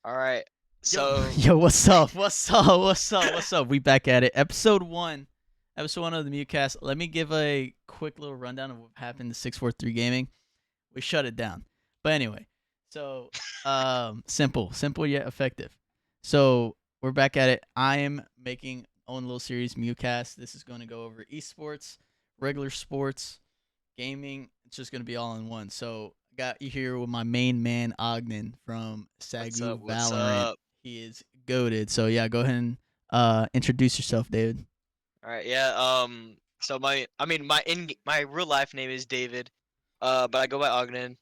All right. Yo, So, yo, what's up? What's up? What's up? What's up? We back at it. Episode 1 of the M3WCAST. Let me give a quick little rundown of what happened to 643 Gaming. We shut it down. But anyway, so simple yet effective. So we're back at it. I am making own little series, M3WCAST. This is going to go over esports, regular sports, gaming. It's just going to be all in one. So I got you here with my main man Augnan from what's up? Sagu What's Valorant. up? He is goaded. So yeah, go ahead and introduce yourself, David. All right. Yeah. So my real life name is David. But I go by Augnan.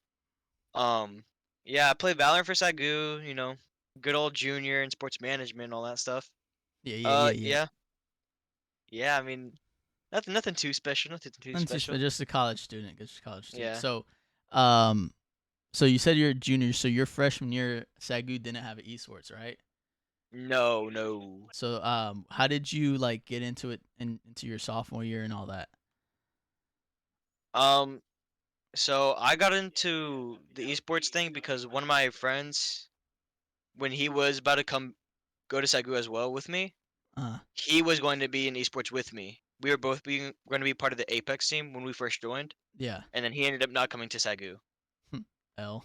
Um, yeah, I play Valorant for Sagu. Good old junior and sports management, all that stuff. Yeah, yeah, yeah, yeah. Yeah, yeah. Nothing too special. Nothing too special. Just a college student. Just a college student. Yeah. Um, so you said you're a junior. So your freshman year, Sagu didn't have an esports, right? No, no. So how did you like get into it into your sophomore year and all that? Um, so I got into the esports thing because one of my friends, when he was about to come go to Sagu as well with me, Uh, he was going to be in esports with me. We were both being going to be part of the Apex team when we first joined, yeah. and then he ended up not coming to Sagu. L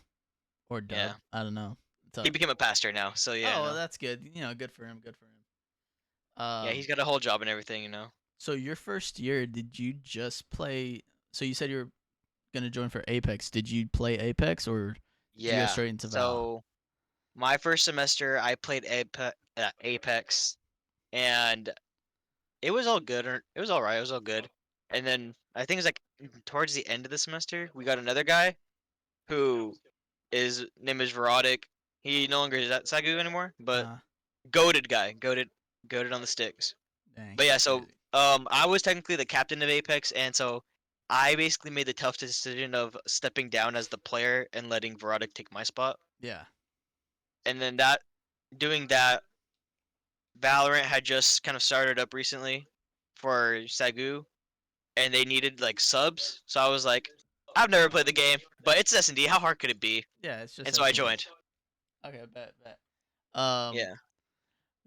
or Yeah, dub. I don't know. he became a pastor now, so yeah, Oh, well, no, that's good. Good for him. Good for him. yeah, he's got a whole job and everything. So your first year, did you just play? So you said you were gonna join for Apex. Did you play Apex or did you go Yeah, straight into Val? so my first semester I played Apex, and it was all good, or it was all right, it was all good. And then I think it's like towards the end of the semester, we got another guy who his name is Verotic. He no longer is at Sagu anymore, but Uh, goaded guy, goaded on the sticks. Dang, But yeah, that's so crazy. I was technically the captain of Apex, and so I basically made the tough decision of stepping down as the player and letting Verotic take my spot. Yeah. And then doing that, Valorant had just kind of started up recently for Sagu, and they needed like subs. So I was like, I've never played the game, but it's S&D. How hard could it be? Yeah, it's just And so I S&D. joined. Okay, bet. Um, Yeah.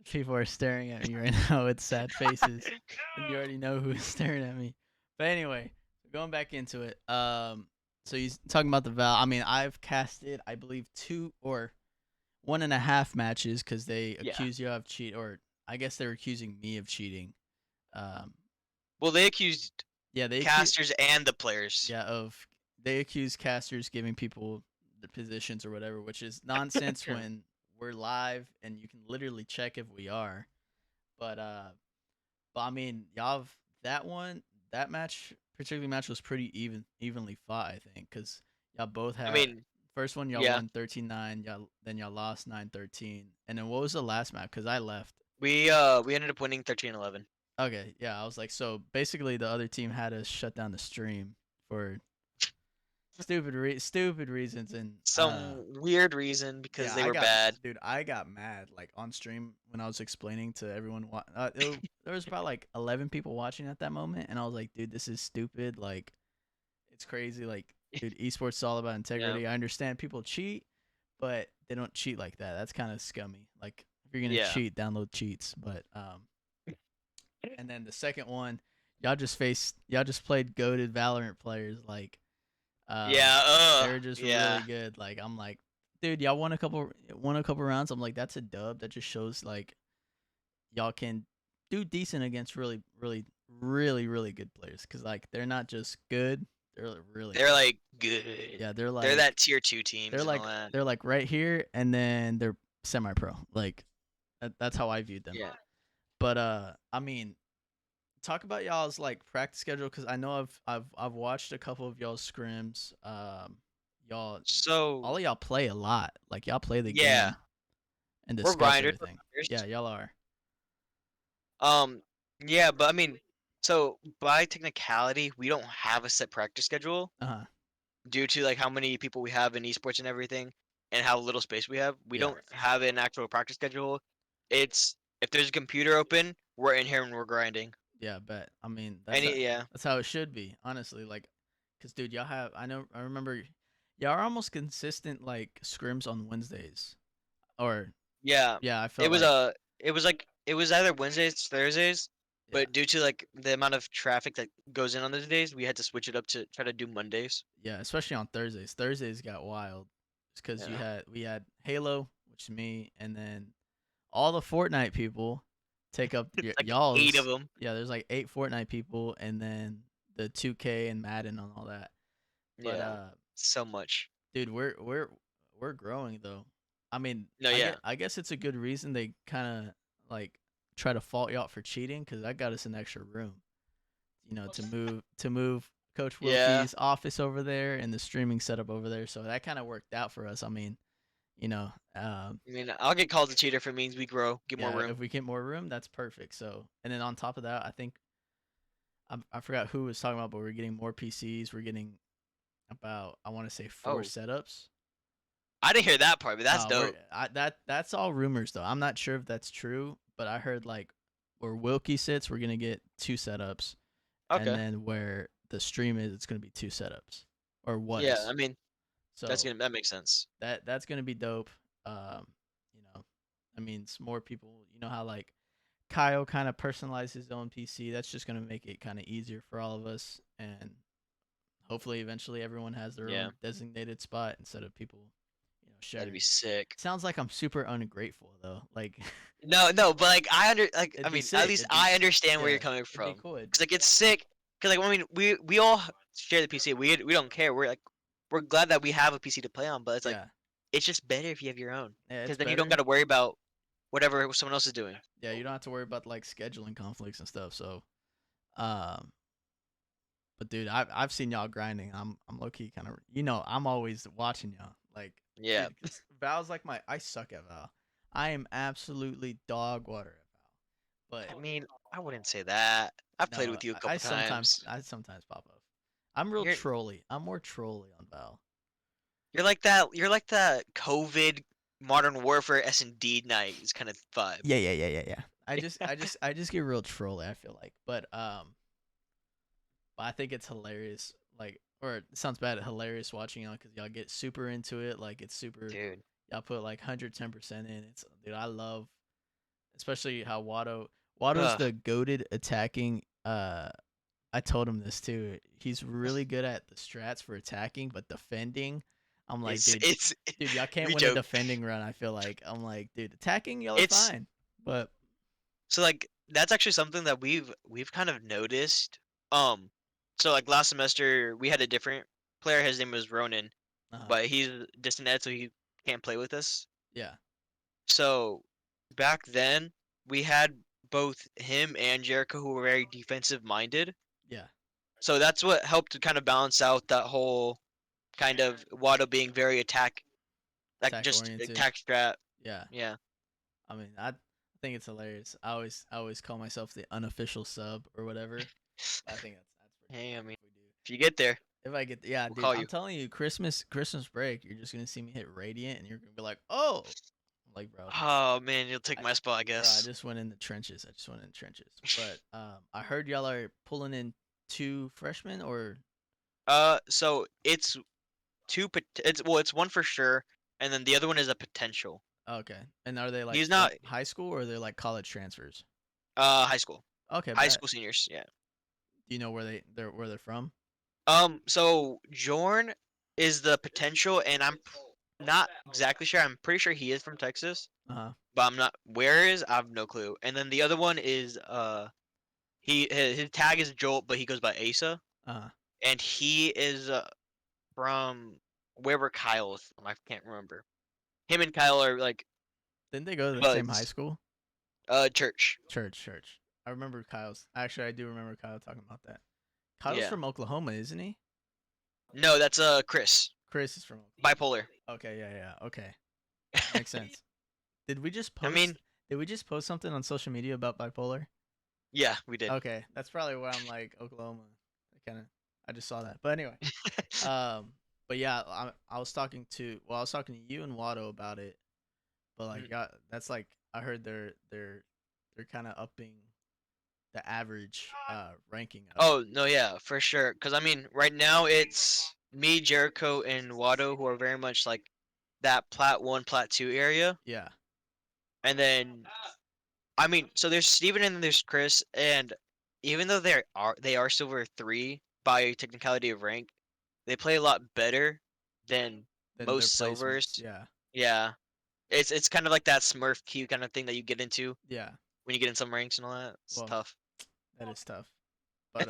People are staring at me right now with sad faces, and you already know who's staring at me. But anyway, going back into it. So you talking about the Val? I mean, I've casted, I believe, 1.5 matches because they Yeah. accuse you of cheat, or I guess they're accusing me of cheating. Um, Well, they accused yeah, casters and the players. yeah they accuse casters giving people the positions or whatever, which is nonsense when we're live and you can literally check if we are. But I mean, that one that match particular match was pretty evenly fought, I think, because y'all both I had mean, first one y'all yeah. won 13-9, y'all lost 9-13, and then what was the last map? Because I left. We ended up winning 13-11. Okay, yeah, I was like, so basically the other team had to shut down the stream for stupid reasons, and Some weird reason because yeah, they were bad. I got mad like on stream when I was explaining to everyone. There was about like 11 people watching at that moment, and I was like, dude, this is stupid. Like, it's crazy. Like, dude, esports is all about Yeah. integrity. I understand people cheat, but they don't cheat like that. That's kind of scummy. Like, if you're gonna Yeah. cheat, download cheats. But and then the second one, y'all just played goated Valorant players. Like, Yeah. they're just Yeah. really good. Like, I'm like, dude, y'all won a couple rounds. I'm like, that's a dub. That just shows like y'all can do decent against really good players. Cause like they're not just good, they're really They're good. like good. Yeah, They're that tier 2 they're teams and all like that. they're like right here, and then they're semi pro. Like that's how I viewed them. Yeah. But I mean, talk about y'all's like practice schedule, because I know I've watched a couple of y'all's scrims. Y'all So, all of y'all play a lot. Like y'all play the yeah, game and we're discuss grinders. everything. Yeah, y'all are. Um, yeah, but I mean, so by technicality, we don't have a set practice schedule Uh huh. due to like how many people we have in esports and everything, and how little space we have. We Yeah. don't have an actual practice schedule. It's if there's a computer open, we're in here and we're grinding. Yeah, bet. I mean, Yeah, that's how it should be, honestly. Like, cause dude, y'all have I remember y'all are almost consistent like scrims on Wednesdays, or Yeah. Yeah, I It felt was like it was either Wednesdays, Thursdays, yeah, but due to like the amount of traffic that goes in on those days, we had to switch it up to try to do Mondays. yeah, especially on Thursdays. Thursdays got wild because Yeah. we had Halo, which is me, and then all the Fortnite people take up It's like 8 of y'all's. them. Yeah, there's like 8 Fortnite people, and then the 2K and Madden and all that. But Yeah. So much. dude, we're growing though. I mean, No, yeah. I guess it's a good reason they kind of like try to fault you out for cheating because that got us an extra room. To move Coach Yeah. Wilkie's office over there and the streaming setup over there. So that kind of worked out for us. I mean, you know, I mean, I'll get called a cheater if it means we grow, get more yeah, room. if we get more room, that's perfect. So, and then on top of that, I think I forgot who was talking about, but we're getting more PCs. We're getting about I want to say 4 Oh, setups. I didn't hear that part, but that's We're dope. that's all rumors though. I'm not sure if that's true, but I heard like where Wilkie sits, we're gonna get 2 setups, and Okay. then where the stream is, it's gonna be 2 setups, or Yeah, I was. mean, So that makes sense. that's gonna be dope. Um, you know, I mean, it's more people. You know how like Kyle kind of personalized his own PC. That's just gonna make it kind of easier for all of us, and hopefully, eventually, everyone has their Yeah, own designated spot instead of people, that'd be sharing. sick. Sounds like I'm super ungrateful though. Like No, no, but like it'd I be mean, at sick. least It'd be I understand where you're yeah. coming It'd be from. cool. Cause like it's sick. Cause like I mean, we all share the PC. We don't care. We're glad that we have a PC to play on. But it's like Yeah. it's just better if you have your own. Yeah. It's Cause then you don't got better. to worry about whatever someone else is doing. Yeah. You don't have to worry about like scheduling conflicts and stuff. So, um, but dude, I've seen y'all grinding. I'm low key kind of I'm always watching y'all. Like, Yeah. dude, because Val's like I suck at Val. I am absolutely dog water at Val. But I mean, I wouldn't say that. I've played no, with you a couple times. I sometimes pop up. I'm real You're trolly. I'm more trolly on Val. you're like that. You're like that COVID Modern Warfare S&D night kind of vibe. Yeah. I just get real trolly. I feel like, but I think it's hilarious. Like, or it sounds bad, hilarious watching y'all because y'all get super into it. Like, it's super. Dude. Y'all put like 110% in. It's dude, I love, especially how Watto's Ugh. the goated attacking. I told him this too. He's really good at the strats for attacking, but defending, I'm like, It's dude, y'all can't we win a joke. defending run. I feel like I'm like, dude, attacking y'all are It's fine, but so like that's actually something that we've kind of noticed. Um, so like last semester we had a different player. His name was Ronan, uh, but he's distant ed, so he can't play with us. yeah, So back then we had both him and Jericho who were very defensive minded. yeah, So that's what helped to kind of balance out that whole kind of Watto being very like attack just oriented, attack strat. yeah. Yeah. I mean, I think it's hilarious. I always call myself the unofficial sub or whatever. But I think that's pretty Hey, I funny mean, if we do. if you get there, If I get yeah, we'll dude, call I'm you. telling you, Christmas break, you're just gonna see me hit Radiant, and you're gonna be like, oh, I'm like bro, Oh man, you'll take I, my spot, I I guess. just went in the trenches. I just went in the trenches. But I heard y'all are pulling in 2 freshmen or So it's it's well, it's one for sure, and then the other one is a potential. oh, okay, and are they like He's from not high school or are they like college transfers? high school. Okay, High bet. school seniors, yeah. Do you know where they're from? So Jorn is the potential, and not exactly sure. I'm pretty sure he is from Texas, Uh huh. but I'm not. Where is? I have no clue. And then the other one is his tag is Jolt, but he goes by Asa, Uh huh. and he is from wherever Kyle is from. I can't remember. Him and Kyle are like Didn't they go to the same high buds. school? Church. Church. I remember Kyle's. Actually, I do remember Kyle talking about that. Kyle's Yeah. from Oklahoma, isn't he? No, that's Chris. Chris is from Bipolar. Oklahoma. Okay, yeah. Okay, makes sense. Did we just I mean, post? Did we just post something on social media about bipolar? yeah, we did. Okay, that's probably why I'm like Oklahoma. I just saw that. But anyway, um, but yeah, I was talking to you and Watto about it. But like, Mhm. yeah, that's like I heard they're kind of upping the average ranking of it. Oh no, yeah, for sure. Cause I mean, right now it's me, Jericho, and Watto who are very much like that Plat 1, Plat 2 area. Yeah, and then I mean, so there's Steven and then there's Chris, and even though they are Silver 3 by technicality of rank, they play a lot better than Then their most placements. Silvers. Yeah. Yeah. It's kind of like that Smurf Q kind of thing that you get into Yeah. when you get in some ranks and all that. It's Well, tough. that is tough. But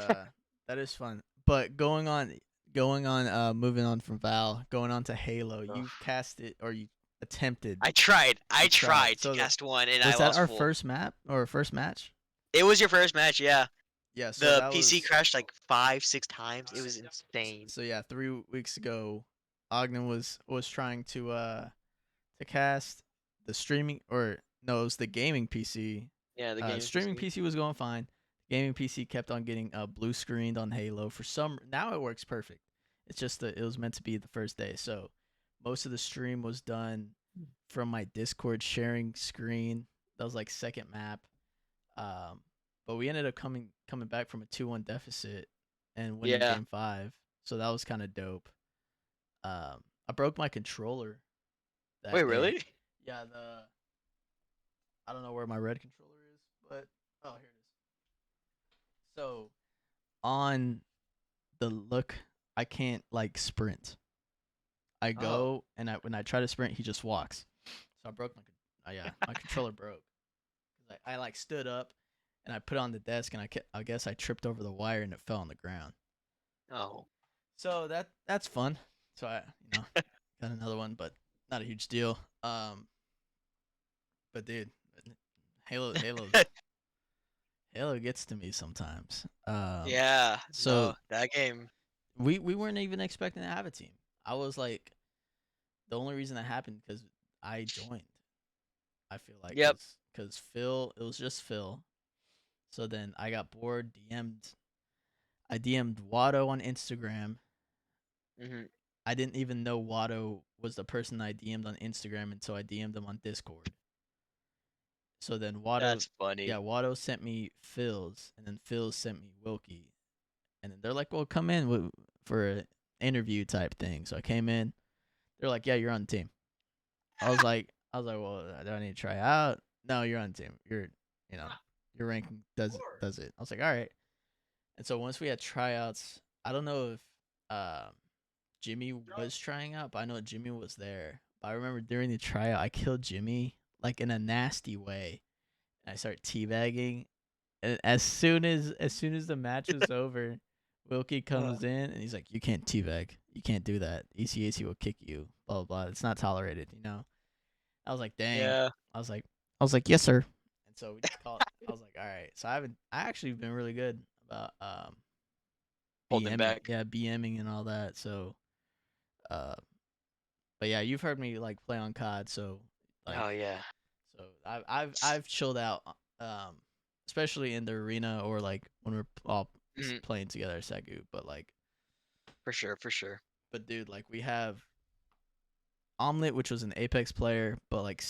that is fun. But going on moving on from Val, going on to Halo, Ugh. you cast it or you attempted. I tried. I You tried. tried to So that cast one and I was that lost our full. first map or first match? It was your first match, yeah. Yeah, so The that PC was crashed like 5, 6 times. It was insane. so yeah, 3 weeks ago, Augnan was trying to cast the streaming or no, it was the gaming PC. Yeah, the game Streaming PC. PC was going fine. Gaming PC kept on getting blue screened on Halo for some. Now it works perfect. It's just that it was meant to be the first day, so most of the stream was done from my Discord sharing screen. That was like second map. Um, but we ended up coming back from a 2-1 deficit and winning Yeah. game 5. So that was kind of dope. I broke my controller Wait, that day. really? Yeah, I don't know where my red controller is, but oh, here it is. So on the look, I can't like sprint. I Oh. go and when I try to sprint, he just walks. So I broke my controller broke. I like stood up and I put it on the desk and I guess I tripped over the wire and it fell on the ground. Oh. So that's fun. So I got another one, but not a huge deal. But dude, Halo gets to me sometimes. Yeah. So No, that game. we weren't even expecting to have a team. I was like, the only reason that happened because I joined. I feel like Yep. because Phil, it was just Phil. So then I got bored. I DM'd Watto on Instagram. Hmm. I didn't even know Watto was the person I DM'd on Instagram until I DM'd him on Discord. So then That's funny. Watto sent me Phil's, and then Phil sent me Wilkie, and then they're like, "Well, come in for an interview type thing." So I came in. They're like, "Yeah, you're on the team." Well, do I need to try out? No, you're on the team. You know, your ranking does it. I was like, all right. And so once we had tryouts, I don't know if Jimmy was trying out, but I know Jimmy was there. But I remember during the tryout, I killed Jimmy like in a nasty way. And I start teabagging, and as soon as the match was over, Wilkie comes in and he's like, "You can't teabag. You can't do that. ECAC will kick you. Blah blah blah. It's not tolerated." I was like, "Dang." Yeah. I was like, "Yes, sir." And so we just called. I was like, "All right." So I actually been really good about Holding BMing, back. yeah, BMing and all that. So, uh, but yeah, you've heard me like play on COD, so like, Oh yeah. so I've chilled out, especially in the arena or like when we're all Mhm. playing together at Sagu. But like, For sure. For sure. but dude, like we have Omelet, which was an Apex player, but like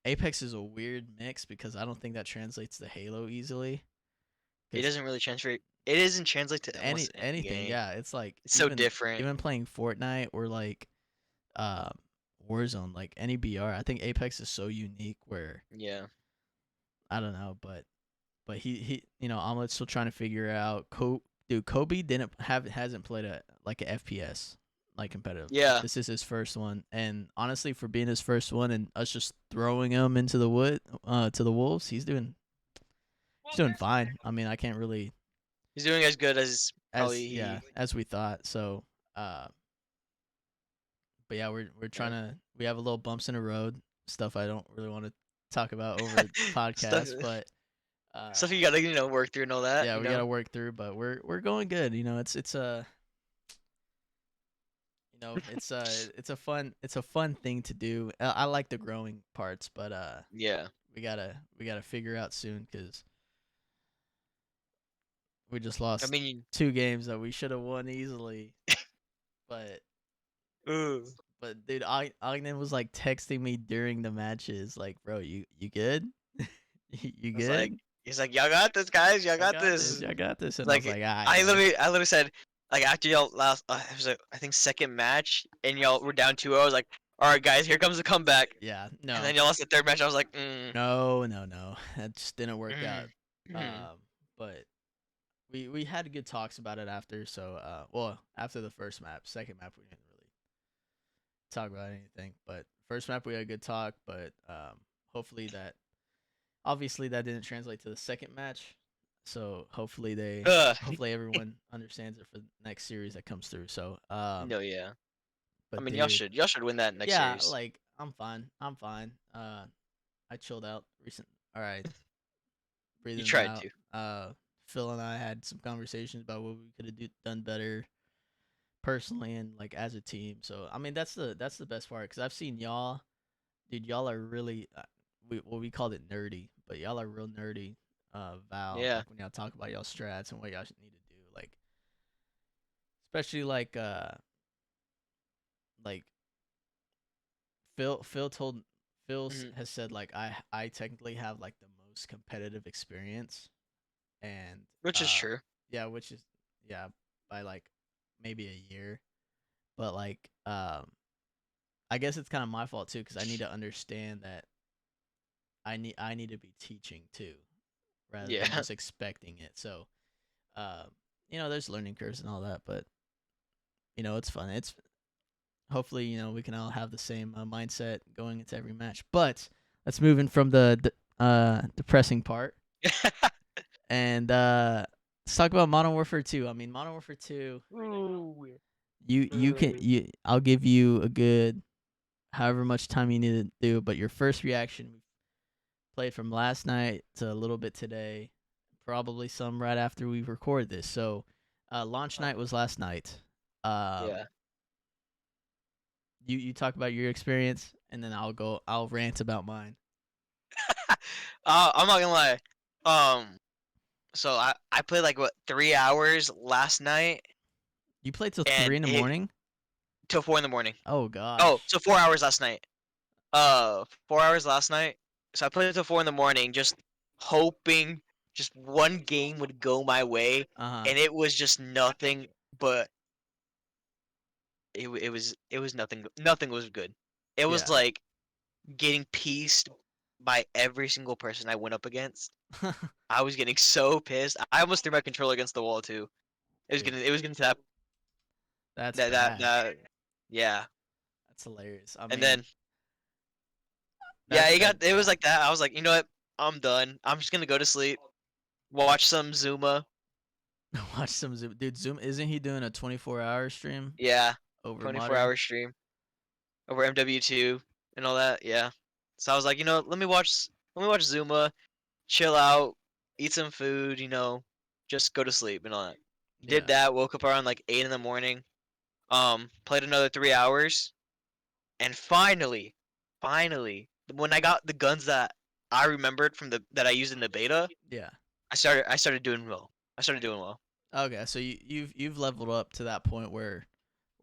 Apex is a weird mix because I don't think that translates to Halo easily. It Because doesn't really translate. It doesn't translate to almost any anything, game. yeah, it's like It's so different. even playing Fortnite or like uh, Warzone, like any BR. I think Apex is so unique where Yeah. I don't know, but he Omelet's still trying to figure out. Dude, Kobe hasn't played a FPS like competitive. Yeah. This is his first one, and honestly, for being his first one and us just throwing him into the to the wolves, he's doing fine. I mean, I can't really He's doing as good as probably he. as we thought. So, uh, but yeah, we're trying Yeah. to we have a little bumps in the road, stuff I don't really want to talk about over stuff. podcast, but Stuff you gotta work through and all that. yeah, we gotta work through, but we're going good. It's a it's a fun thing to do. I like the growing parts, but Yeah. we gotta figure out soon because we just I lost mean. 2 games that we should have won easily. But Ooh. dude, Ogden was like texting me during the matches, like, "Bro, you good? You It's like good? he's like, y'all got this, guys. Y'all got this. I got this." And I was Like like, "Ah, I yeah." literally said like after y'all last it was I think second match and y'all were down 2-0. I was like All right, guys, here comes the comeback. Yeah, And no, then you lost the third match. I was like, no, that just didn't work out. mm, mm. But we had good talks about it after. So well, after the first map, second map we didn't really talk about anything. But first map we had a good talk. But hopefully that obviously that didn't translate to the second match. So Ugh. hopefully everyone understands it for the next series that comes through. So No, yeah. I but mean, dude, y'all should win that next yeah, series. like I'm fine. I'm fine. I chilled out recent. All right, You breathing it tried out. to. Phil and I had some conversations about what we could have done better personally and like as a team. So I mean that's the best part because I've seen y'all, dude. Y'all are really we called it nerdy, but y'all are real nerdy. Valve Yeah. like when y'all talk about y'all strats and what y'all should need to do, like especially like Phil told Mhm. has said like I technically have like the most competitive experience and Which is uh true. yeah, which is yeah, by like maybe a year. But like I guess it's kind of my fault too because I need to understand that I need to be teaching too rather than Yeah. just expecting it. So there's learning curves and all that, but it's fun. It's hopefully we can all have the same mindset going into every match. But let's move in from the depressing part and let's talk about Modern Warfare 2. I mean, Modern Warfare 2. Ooh. You can I'll give you a good however much time you need to do, but your first reaction, we played from last night to a little bit today, probably some right after we record this. So, launch night was last night. Um, Yeah. you talk about your experience, and then I'll rant about mine. I'm not gonna lie. Um, so I played like what 3 hours last night, You played till three and in the it morning. till 4 in the morning. Oh Oh, gosh. so 4 hours last night. 4 hours last night. So I played till 4 in the morning, just hoping just one game would go my way, Uh huh. and it was just nothing. But it was nothing. Nothing was good. It was Yeah. like getting pieced by every single person I went up against. I was getting so pissed. I almost threw my controller against the wall too. Dude, It was getting to that that's that that bad. that yeah. That's hilarious. I And mean, then yeah, it was yeah. like that. I was like, you know what? I'm done. I'm just gonna go to sleep, watch some Zuma. Watch some Zoom, dude. Zoom isn't he doing a 24-hour stream Yeah, over 24 modern? hour stream over MW2 and all that. Yeah. So I was like, you know, let me watch Zuma, chill out, eat some food, just go to sleep and all that. Did Yeah. that. Woke up around like 8 in the morning. Played another 3 hours. And finally, when I got the guns that I remembered from the that I used in the beta, Yeah. I started doing well. I started doing well. Okay, so you've leveled up to that point where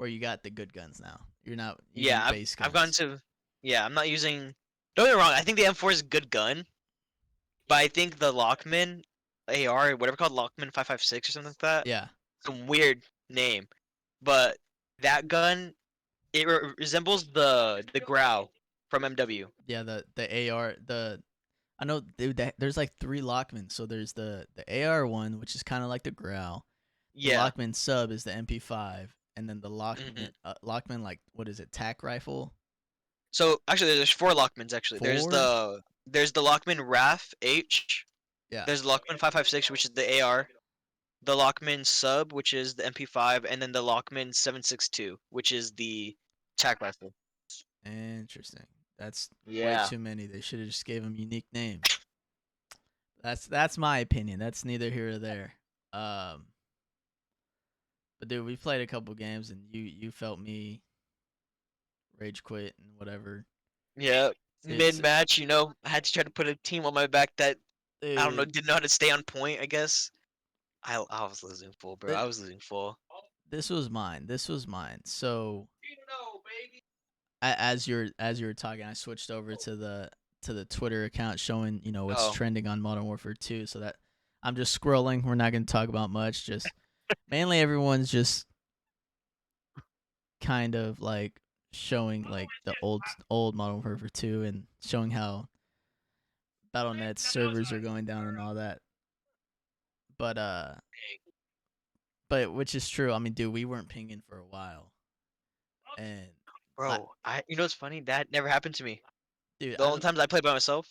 you got the good guns now. You're not using Yeah, base I've gone guns. to yeah, I'm not using don't get me wrong, I think the M4 is a good gun, but I think the Lockman AR, whatever called Lockman 556 or something like that, Yeah. some weird name, but that gun it resembles the Growl from MW. Yeah, the AR the I know dude, there's like three Lockmans. So there's the AR one, which is kind of like the Growl. The Yeah. Lockman sub is the MP5, and then the hmm Lockman like what is it? Tac rifle So actually, there's four Lockmans. Actually, four. there's the Lockman RAF H. Yeah. There's the Lockman 556, which is the AR. The Lockman Sub, which is the MP5, and then the Lockman 762, which is the tac rifle. Interesting. That's way Yeah. too many. They should have just gave them unique names. That's my opinion. That's neither here or there. Um, but dude, we played a couple games and you felt me rage quit and whatever. Yeah. Mid It's match, I had to try to put a team on my back that I don't know, dude. didn't know how to stay on point. I guess I was losing full, bro. Th- I was losing full. this was mine. This was mine. So as you were talking, I switched over to the Twitter account showing what's Oh, trending on Modern Warfare 2. So that I'm just scrolling. We're not going to talk about much. Just mainly everyone's just kind of like showing like the old Modern Warfare 2 and showing how BattleNet's servers are going down and all that. But which is true. I mean, dude, we weren't pinging for a while, and I Bro, you know what's funny? That never happened to me. dude, The only times I played by myself.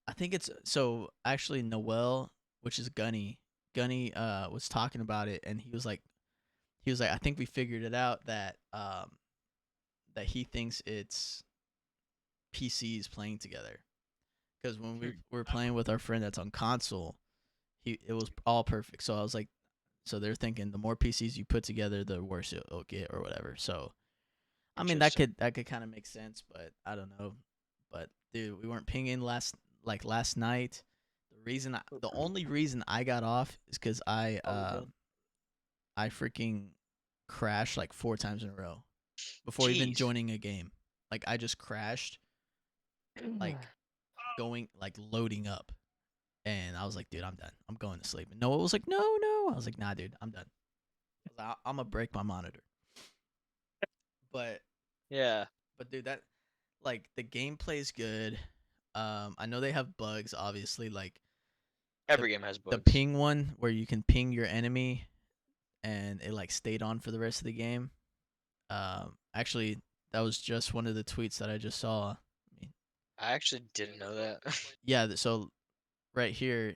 I think it's so actually Noel, which is Gunny was talking about it, and I think we figured it out that that he thinks it's PCs playing together. Because when we were playing with our friend that's on console, it was all perfect. So I was like, so they're thinking the more PCs you put together, the worse it'll get or whatever. So I mean Interesting. that could kind of make sense, but I don't know. But dude, we weren't pinging last night. The only reason I got off is because I freaking crashed like 4 times in a row before even Jeez. joining a game. Like I just crashed, like going like loading up, and I was like, dude, I'm done. I'm going to sleep. And Noah was like, no, no. I was like, nah, dude, I'm done. I'm gonna break my monitor. But Yeah. dude, that like the gameplay's good. I know they have bugs, obviously, like the Every game has the bugs. ping one where you can ping your enemy and it like stayed on for the rest of the game. Actually, that was just one of the tweets that I just saw. I mean, I actually didn't know that. yeah. So right here,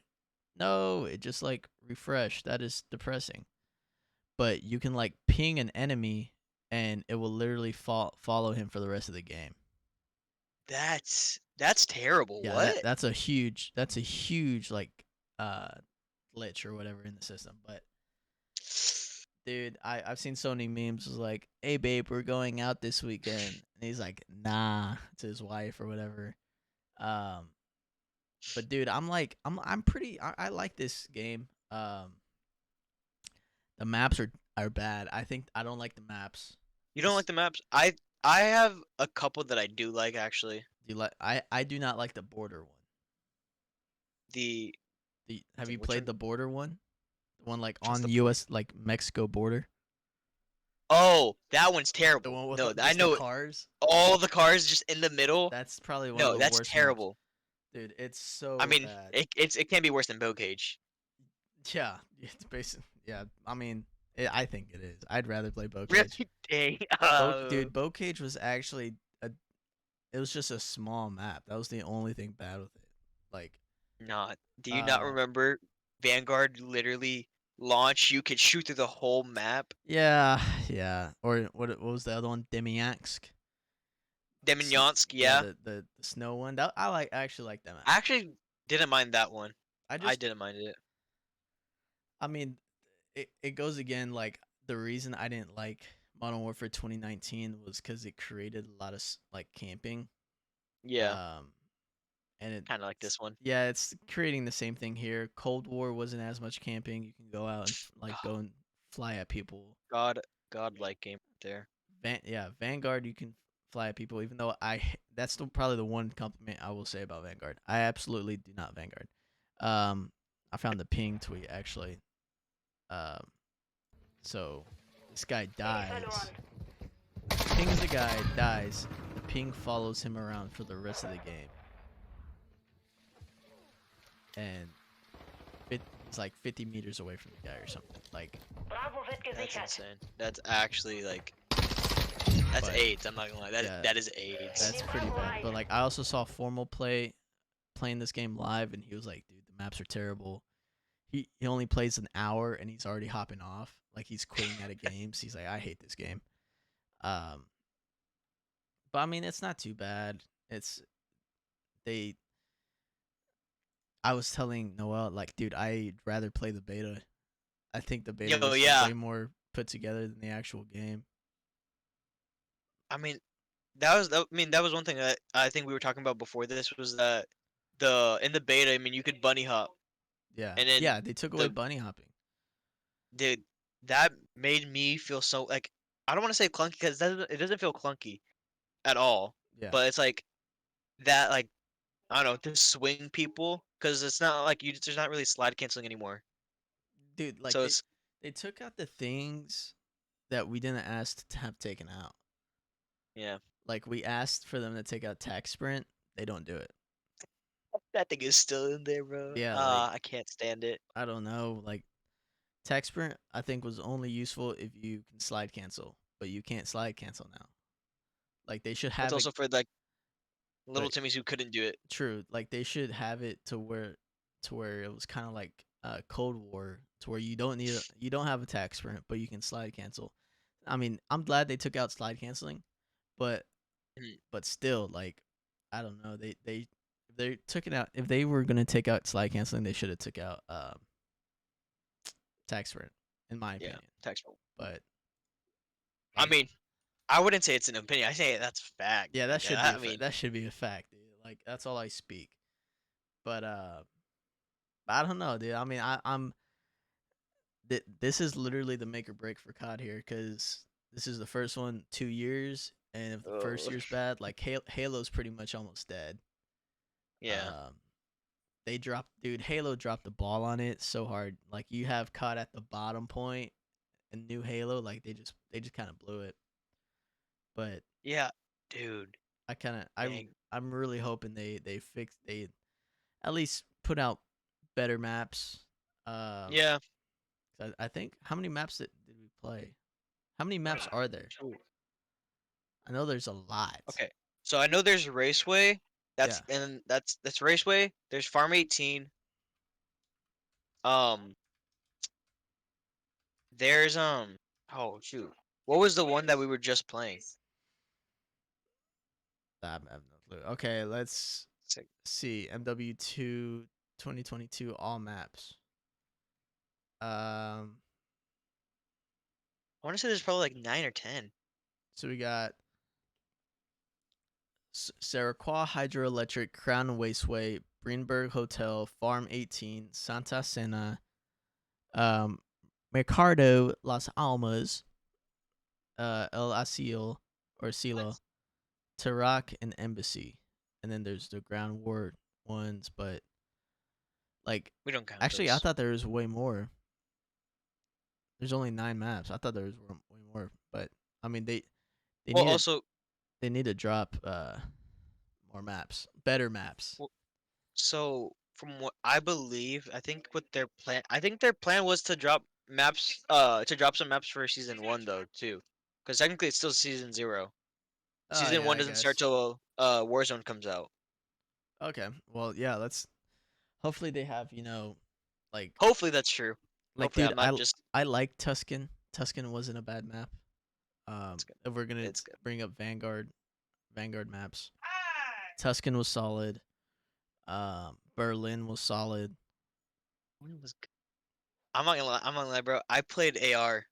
no, it just like refreshed. That is depressing. But you can like ping an enemy, and it will literally follow him for the rest of the game. That's terrible. Yeah, What? that's a huge like uh glitch or whatever in the system. But dude, I've seen so many memes was like, "Hey babe, we're going out this weekend," and he's like, "Nah," to his wife or whatever. Um, but dude, I'm pretty. I like this game. The maps are bad. I think I don't like the maps. You don't like This the maps? I have a couple that I do like actually. do you like? I do not like the border one. The Have you which played one? the border one? The one like Which one's on the U.S. like Mexico border. Oh, that one's The terrible. one with No, I just the know cars. all the cars just in the middle. That's probably one of No, the that's worst maps, terrible. dude. It's I so mean, bad. it can be worse than Bow Cage. Yeah, it's basic. Yeah, I mean, I think it is. I'd rather play Bow Really? Cage. Dang. Dude, Bow Cage was actually a. It was just a small map. That was the only thing bad with it. Like, Not. Do you not uh, remember Vanguard literally launch? You could shoot through the whole map. yeah, yeah. Or what was the other one? Demiansk. Demyansk, Yeah, yeah. the snow one. I actually like that map. I actually didn't mind that one. I I just didn't mind it. I mean, it goes again like the reason I didn't like Modern Warfare 2019 was because it created a lot of like camping. Yeah, Um, and kind of like this one. it's creating the same thing here. Cold War wasn't as much camping. You can go out and like go and fly at people. God, godlike game right there. Vanguard you can fly at people. Even though that's still probably the one compliment I will say about Vanguard. I absolutely do not Vanguard. I found the ping tweet actually. Um, so this guy dies. Pings a guy, dies. The ping follows him around for the rest of the game. And he's like 50 meters away from the guy or something. Like, That's insane. That's actually like that's but AIDS. I'm not gonna lie. yeah, That is AIDS. that's pretty bad. But like, I also saw Formal playing this game live, and he was like, dude, the maps are terrible. He only plays an hour, and he's already hopping off. Like, he's quitting out of games. He's like, I hate this game. Um, but I mean, it's not too bad. It's they I was telling Noel, like, dude, I'd rather play the beta. I think the beta Yo, was yeah. way more put together than the actual game. I mean, that was one thing that I think we were talking about before this was that the in the beta, I mean, you could bunny hop, Yeah, and then yeah, they took away the bunny hopping. dude that made me feel so like I don't want to say clunky because it doesn't feel clunky at all, Yeah, but it's like that like I don't know to swing people because it's not like you there's not really slide canceling anymore. dude, like So it's they took out the things that we didn't ask to have taken out. Yeah. Like we asked for them to take out tax sprint, they don't do it. That thing is still in there, bro. Yeah, like Ah, I can't stand it. I don't know, like tax sprint I think was only useful if you can slide cancel, but you can't slide cancel now. Like they should That's have it, also for like little but Timmys who couldn't do it. true, like they should have it to where it was kind of like Cold War, to where you don't have a tax sprint, but you can slide cancel. I mean, I'm glad they took out slide canceling, but Mhm. still, like, I don't know. If they took it out, if they were gonna take out slide canceling, they should have took out tax sprint, in my Yeah, opinion. textbook. But I hey, mean, I wouldn't say it's an opinion. I say that's fact, yeah, dude. I mean, that should be a fact, dude. Like that's all I speak. But I don't know, dude. I mean, this is literally the make or break for COD here, because this is the first one 2 years, and if the first oh, year's bad, like Halo's pretty much almost dead. yeah, Um, they dropped, dude. Halo dropped the ball on it so hard. Like you have COD at the bottom point, and new Halo, like they just kind of blew it. But yeah, dude. I kind of Dang. I'm really hoping they at least put out better maps. Um, Yeah. I think, how many maps did we play? How many maps Ah, are there? shoot. I know there's a lot. Okay. So I know there's Raceway. Yeah. That's Raceway. There's Farm 18. Um, there's oh shoot. What was the one that we were just playing? I have no clue. Okay, let's It's like- see. MW2 2022 all maps. Um, I want to say there's probably like 9 or 10. so we got Saraquois Hydroelectric, Crown Wasteway, Greenberg Hotel, Farm 18, Santa Cena, um, Mercado Las Almas, El Asilo or Silo, Tarak, and Embassy. And then there's the ground war ones, but like, We don't count actually, I those. thought there was way more. There's only 9 maps. I thought there was way more, but I mean they Well, need to also, drop more maps, better maps. well, so from what I believe, I think their plan was to drop some maps for season one though too, because technically it's still season zero. Oh Season yeah, one I doesn't start guess. till Warzone comes out. Okay. Well, yeah, let's hopefully they have, like Hopefully that's true. Hopefully dude, I'm not just. I like Tuscan. Tuscan wasn't a bad map. It's good. If we're going to It's good. bring up Vanguard maps. Tuscan was solid. Berlin was solid. When was g- I'm not gonna lie. I'm not gonna lie, bro. I played AR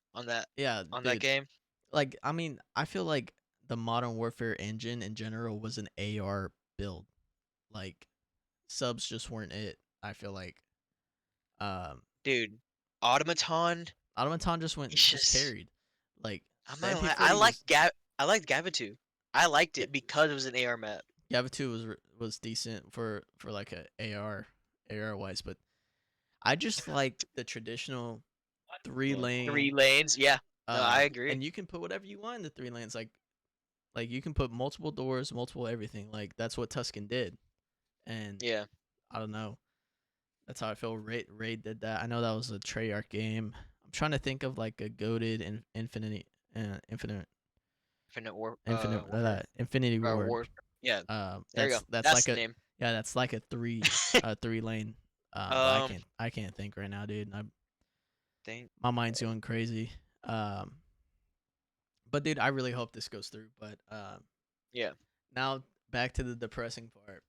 Yeah, on that dude. game. Like, I mean, I feel like the Modern Warfare engine in general was an AR build. Like, subs just weren't it. I feel like um Dude, Automaton. Automaton It's just just. carried. Like I'm the not gonna lie. MP40 was, I liked Gavitu. I liked yeah, it because it was an AR map. Gavitu was decent for like a AR wise, but I just like the traditional 3 lane, 3 lanes. Yeah. No, I agree. and you can put whatever you want in the 3 lanes, like you can put multiple doors, multiple everything. Like that's what Tuscan did. And Yeah. I don't know. That's how I feel. Raid did that. I know that was a Treyarch game. I'm trying to think of like a goaded Warfare. Infinity Ward. War. Yeah. There you go. That's That's like the a, name. yeah, that's like a 3 lane. But um. I can't think right now, dude. Think. My mind's going crazy. Um, but dude, I really hope this goes through. But Yeah. now back to the depressing part.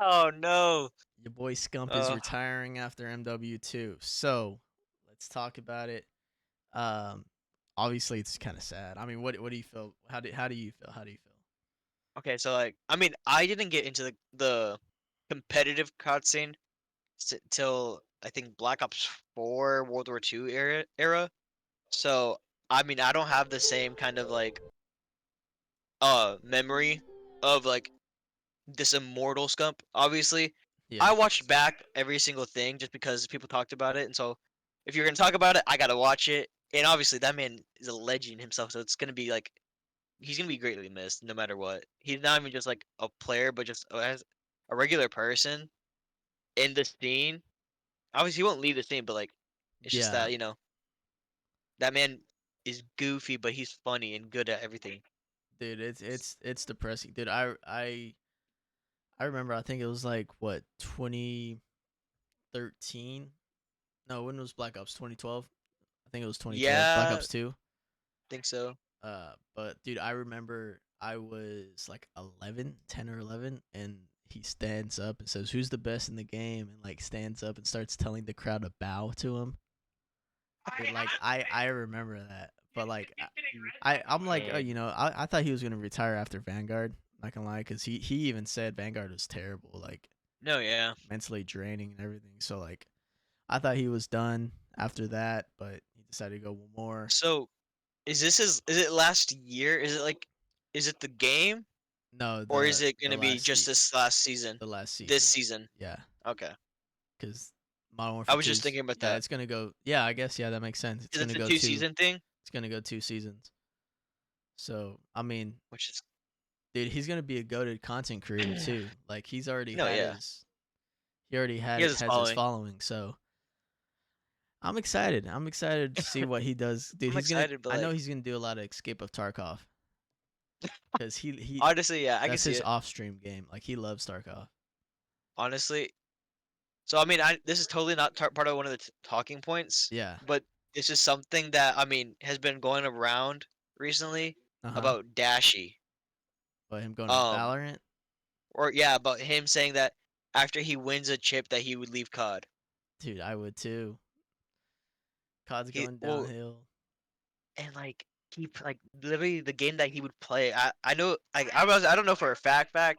Oh no. Your boy Scump is Uh. retiring after MW2. So let's talk about it. Um, obviously it's kind of sad. I mean, what do you feel? How do you feel? How do you feel? Okay. So like, I mean, I didn't get into the competitive cutscene till I think Black Ops 4 World War II era. So I mean, I don't have the same kind of like memory of like this immortal Scump. Obviously, Yeah, I watched back every single thing just because people talked about it, and so if you're gonna talk about it, I gotta watch it. And obviously, that man is a legend himself, so it's gonna be like he's gonna be greatly missed no matter what. He's not even just like a player, but just as a regular person in the scene. Obviously, he won't leave the scene, but like, it's just Yeah, that that man is goofy, but he's funny and good at everything. dude, it's depressing, dude. I remember. I think it was like what 2013. No, when was Black Ops 2012? I think it was 2012. Black Yeah, Ops 2. think so. But dude, I remember I was like 11, 10 or 11, and he stands up and says, "Who's the best in the game?" and like stands up and starts telling the crowd to bow to him. Dude, like I remember that, but like I'm like, oh, Mm. I thought he was gonna retire after Vanguard. Not gonna lie, because he even said Vanguard was terrible, like No, yeah. mentally draining and everything. So like I thought he was done after that, but he decided to go one more. So, is it last year? Is it the game, No, or is it the gonna be just this last season? the last This season. season. Yeah, Okay. because Modern I Warfare was just 2's thinking about yeah, that. it's gonna go. Yeah, I guess that makes sense. It's Is it gonna the go two two. season thing? It's gonna go 2 seasons. So I mean, Which is dude, he's gonna be a goated content creator too. Like no, yeah. he already He has his has his following. following. So I'm excited. I'm excited to see what he does, dude. I'm He's gonna. excited, but I know like, he's gonna do a lot of Escape of Tarkov because he honestly, yeah, I can that's see his it. off stream game. Like he loves Tarkov. Honestly, so I mean, I this is totally not part of one of the talking points, Yeah. but it's just something that I mean has been going around recently Uh huh. about Dashy. But him going to Um, Valorant, or yeah, about him saying that after he wins a chip that he would leave COD. dude, I would too. COD's He going well, downhill. and like like literally the game that he would play. I know like I don't know for a fact, but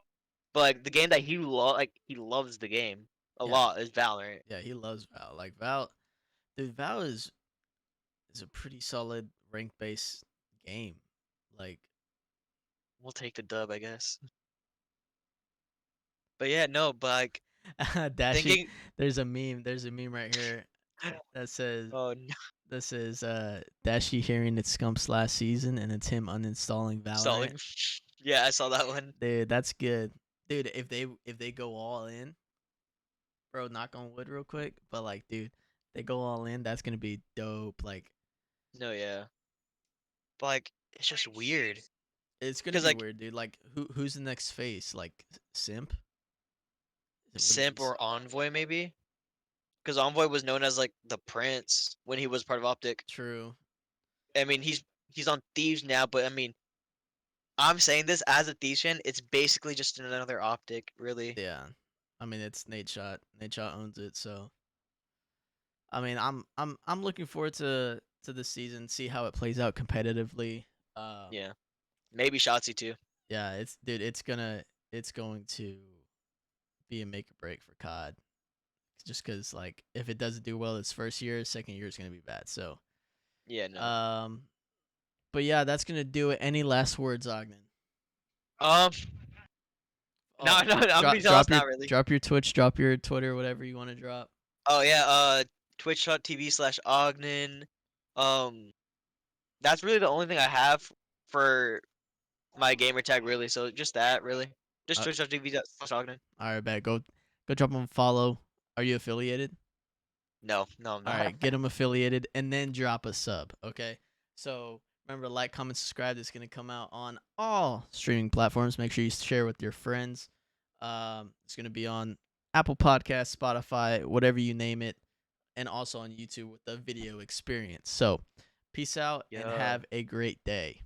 like the game that he loves the game a Yeah. lot is Valorant. Yeah, he loves Val. Like dude, Val is a pretty solid rank based game. Like We'll take the dub, I guess. But yeah, no, but like Dashi, thinking. there's a meme right here that says Oh no, Dashi hearing it's Scump's last season and it's him uninstalling Valorant. stalling. Yeah, I saw that one. Dude, that's good. Dude, if they go all in, bro, knock on wood real quick, but like dude, they go all in, that's gonna be dope. Like No, yeah, but like it's just weird it's gonna because be like weird, dude. Like who's the next face? Like Simp? Would it be Simp or Envoy maybe because Envoy was known as like the prince when he was part of Optic. true? I mean, he's on Thieves now, but I mean, I'm saying this as a Thieves fan. It's basically just another Optic, really. Yeah. I mean it's Nate Shot. Nate Shot owns it, so I mean I'm looking forward to the season, see how it plays out competitively. Um Yeah, maybe Shotzi too. yeah, it's going to be a make or break for COD. Just because like if it doesn't do well its first year, second year is gonna be bad. So Yeah, no. um but yeah, that's gonna do it. Any last words, Ogden? Um, no, Oh, no, I'm gonna be honest, not really. drop your Twitch, drop your Twitter, whatever you want to drop. Oh yeah, twitch.tv/Augnan. Um, that's really the only thing I have for my gamer tag, really. So just that, really. Just Uh, twitch.tv/Augnan. all right, bet. Go drop them a follow. Are you affiliated? No, no, I'm All not. right, get them affiliated and then drop a sub. Okay. So remember, like, comment, subscribe. It's gonna come out on all streaming platforms. Make sure you share with your friends. It's gonna be on Apple Podcasts, Spotify, whatever you name it, and also on YouTube with the video experience. So, peace out and Yeah. have a great day.